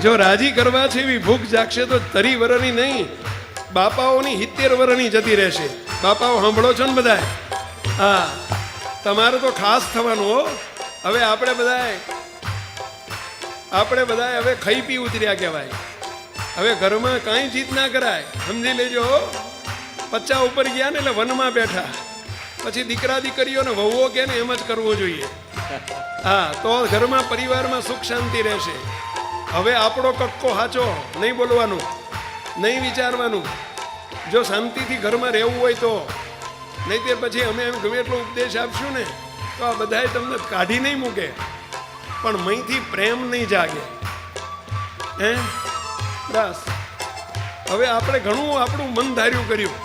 જો રાજી કરવા છે એવી ભૂખ જાગશે તો 30 વર્ષની નહીં, બાપાઓની 70 વર્ષની જતી રહેશે. બાપાઓ સાંભળો છો ને બધા? હા, તમારે તો ખાસ થવાનું હો. હવે આપણે બધા હવે ખાઈ પી ઉતર્યા કહેવાય. હવે ઘરમાં કાંઈ જીત ના કરાય, સમજી લેજો. 50 ઉપર ગયા ને એટલે વનમાં બેઠા, પછી દીકરા દીકરીઓને વહુઓ કે ને એમ જ કરવું જોઈએ. હા, તો ઘરમાં પરિવારમાં સુખ શાંતિ રહેશે. હવે આપણો કક્કો સાચો, નહીં બોલવાનું, નહીં વિચારવાનું. જો શાંતિથી ઘરમાં રહેવું હોય તો, નહીં તે પછી અમે એમ ગમે એટલો ઉપદેશ આપશું ને તો આ બધાએ તમને કાઢી નહીં મૂકે, પણ મહીથી પ્રેમ નહીં જાગે. હે બસ. હવે આપણે ઘણું આપણું મન ધાર્યું કર્યું,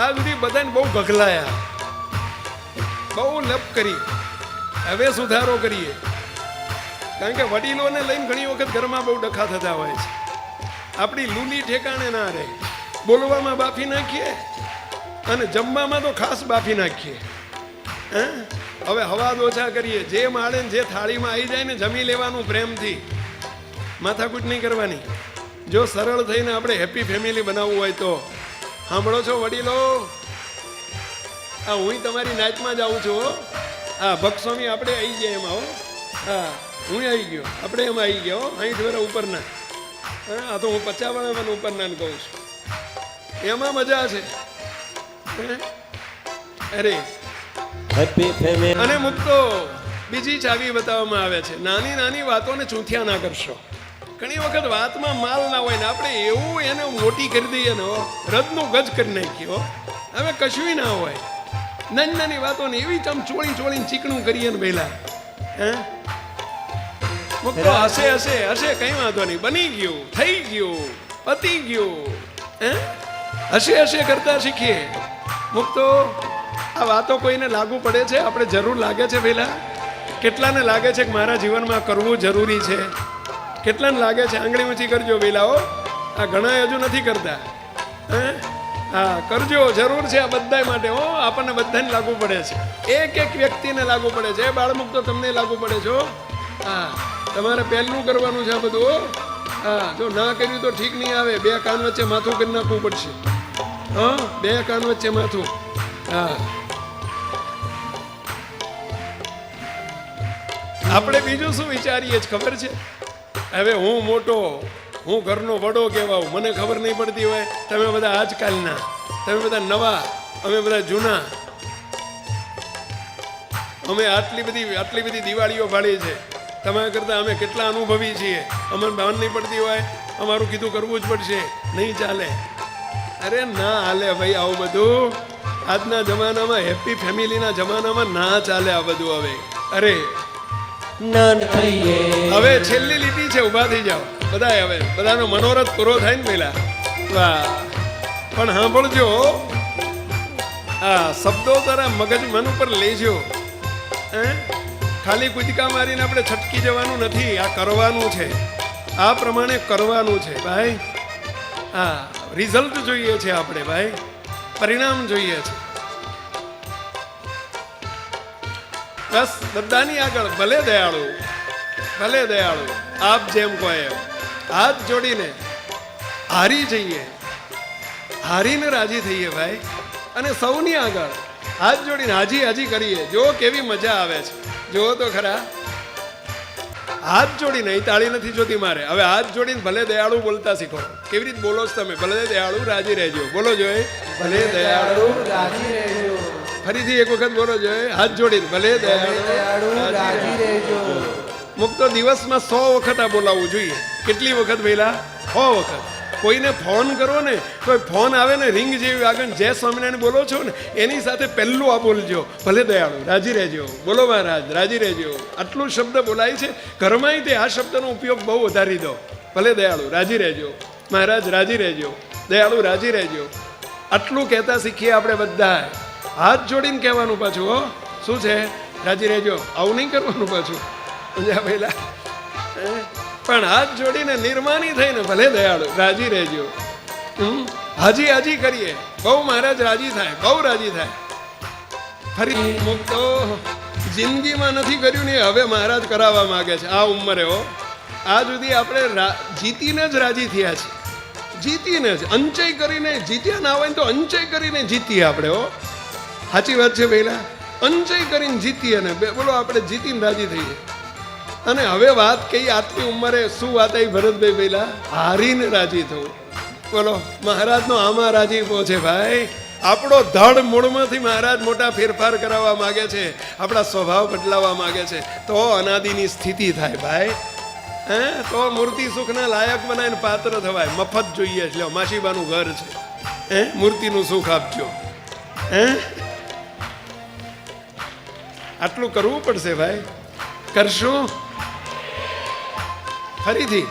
આ સુધી બધાને બહુ ગગલાયા, બહુ લપ કરી. હવે સુધારો કરીએ, કારણ કે વડીલોને લઈને ઘણી વખત ઘરમાં બહુ ડખા થતા હોય છે. આપણી લૂલી ઠેકાણે ના રહે, બોલવામાં બાફી નાખીએ અને જમવામાં તો ખાસ બાફી નાખીએ. હે હવે હવા ઓછા કરીએ, જે માળે ને જે થાળીમાં આવી જાય ને જમી લેવાનું પ્રેમથી, માથાકૂટ નહીં કરવાની. જો સરળ થઈને આપણે હેપી ફેમિલી બનાવવું હોય તો સાંભળો છો વડીલો, આ હું તમારી નાચમાં જ આવું છું. હા, ભક્સ્વામી આપણે આવી ગયા એમાં. હો હા, હું આવી ગયો, આપણે એમાં આવી ગયા. 60 વર્ષ ઉપરના. હા, તો હું 50 વર્ષ ઉપરના કહું છું, એમાં મજા છે. અરે હેપી ફેમિલી. અને મુક્તો બીજી ચાવી બતાવવામાં આવે છે, નાની નાની વાતોને ચૂંથિયા ના કરશો. ઘણી વખત વાતમાં માલ ના હોય ને આપણે એવું એને મોટી કરી દઈએ ને, રથનું ગજ કરી નાખીએ. હવે કશું ના હોય, નાની નાની વાતોને એવી ચમ ચોળીને ચીકણું કરીએ ને પહેલા. હે મુક્તો હશે કઈ વાંધો નહીં, બની ગયું, થઈ ગયું, પતી ગયું. હે હશે કરતા શીખીએ. મુક્તો આ વાતો કોઈને લાગુ પડે છે? આપણે જરૂર લાગે છે પહેલા? કેટલાને લાગે છે કે મારા જીવનમાં કરવું જરૂરી છે? કેટલાને લાગે છે? આંગળી ઊંચી કરજો પહેલાઓ. આ ઘણા હજુ નથી કરતા. હા, કરજો, જરૂર છે આ બધા માટે. હો, આપણને બધાને લાગુ પડે છે, એક વ્યક્તિને લાગુ પડે છે. બાળમુક્તો તમને લાગુ પડે છો. હા, તમારે પહેલું કરવાનું છે આ બધું. હા, જો ના કર્યું તો ઠીક નહીં આવે. 2 કાન વચ્ચે માથું કરી નાખવું પડશે. હા, 2 કાન વચ્ચે માથું. હા, આપણે બીજું શું વિચારીએ જ ખબર છે? હવે હું મોટો, હું ઘરનો વડો કહેવાઉં, મને ખબર નહીં પડતી હોય. તમે બધા આજકાલના, તમે બધા નવા, અમે બધા જૂના. અમે આટલી બધી દિવાળીઓ ભાળી છે, તમારા કરતાં અમે કેટલા અનુભવી છીએ. અમને ભાન નહીં પડતી હોય, અમારું કીધું કરવું જ પડશે, નહીં ચાલે. અરે ના હાલે ભાઈ આવું બધું. આજના જમાનામાં, હેપી ફેમિલીના જમાનામાં ના ચાલે આ બધું. હવે અરે હવે છેલ્લી લીટી છે, ઊભા થઈ જાઓ બધા. હવે બધાનો મનોરથ પૂરો થાય ને પહેલા. વાહ, પણ સાંભળજો, હા, શબ્દો તારા મગજ મન ઉપર લેજો. ખાલી કૂદકા મારીને આપણે છટકી જવાનું નથી, આ કરવાનું છે, આ પ્રમાણે કરવાનું છે ભાઈ. હા, રિઝલ્ટ જોઈએ છે આપણે ભાઈ, પરિણામ જોઈએ છે. બસ બધાની આગળ ભલે દયાળુ, આપ જેમ કહો એમ હાથ જોડીને હારી જઈએ, હારીને રાજી થઈએ ભાઈ. અને સૌની આગળ હાથ જોડીને હાજી કરીએ. જો કેવી મજા આવે છે, જુઓ તો ખરા. હાથ જોડીને, એ તાળી નથી જોતી મારે. હવે હાથ જોડીને ભલે દયાળુ બોલતા શીખો. કેવી રીતે બોલો છો તમે? ભલે દયાળુ રાજી રહેજો. બોલો જોઈએ, ભલે દયાળુ રાજી રહેજો. ફરીથી એક વખત બોલો જોઈએ, હાથ જોડીને ભલે દયાળુ રાજી રહેજો. મુક્તો દિવસમાં 100 વખત આ બોલાવવું જોઈએ. કેટલી વખત પહેલા? 100 વખત. કોઈને ફોન કરો ને, તો ફોન આવે ને રિંગ જેવી આગળ જય સ્વામિનારાયણ બોલો છો ને, એની સાથે પહેલું આ બોલજો, ભલે દયાળુ રાજી રહેજો. બોલો મહારાજ રાજી રહેજો. આટલું શબ્દ બોલાય છે ઘરમાં, તે આ શબ્દનો ઉપયોગ બહુ વધારી દો. ભલે દયાળુ રાજી રહેજો, મહારાજ રાજી રહેજો, દયાળુ રાજી રહેજો. આટલું કહેતા શીખીએ આપણે બધા. હાથ જોડીને કહેવાનું પાછું. હો, શું છે? રાજી રહેજો. આવું નહીં કરવાનું પાછું, સમજ્યા પહેલા? પણ હાથ જોડીને નિર્માની થઈને ભલે દયાળુ રાજી રહેજો. હાજી કરીએ, બહુ મહારાજ રાજી થાય, બહુ રાજી થાય. ફરી મુક્તો જિંદગીમાં નથી કર્યું ને, હવે મહારાજ કરાવવા માંગે છે આ ઉંમરે. હો, આ સુધી આપણે જીતીને જ રાજી થયા છીએ, જીતીને જ, અંચય કરીને જીત્યા ના હોય ને તો અંચય કરીને જીતીએ આપણે. હો, સાચી વાત છે પહેલા, અંચય કરીને જીતીએ ને બોલો આપણે જીતીને રાજી થઈએ. અને હવે વાત કઈ આટલી ઉંમરે શું વાત આવી ભરતભાઈ પહેલા, હારીને રાજી થવું. બોલો મહારાજનો આમાં રાજીપો છે ભાઈ. આપણો ધડ મૂળમાંથી મહારાજ મોટા ફેરફાર કરાવવા માગે છે, આપણા સ્વભાવ બદલાવવા માગે છે, તો અનાદિની સ્થિતિ થાય ભાઈ. હે તો મૂર્તિ સુખના લાયક બનાવીને પાત્ર થવાય. મફત જોઈએ એટલે માસીબાનું ઘર છે, હે મૂર્તિનું સુખ આપજો. હે આટલું કરવું પડશે ભાઈ. કરશું ફરીથી.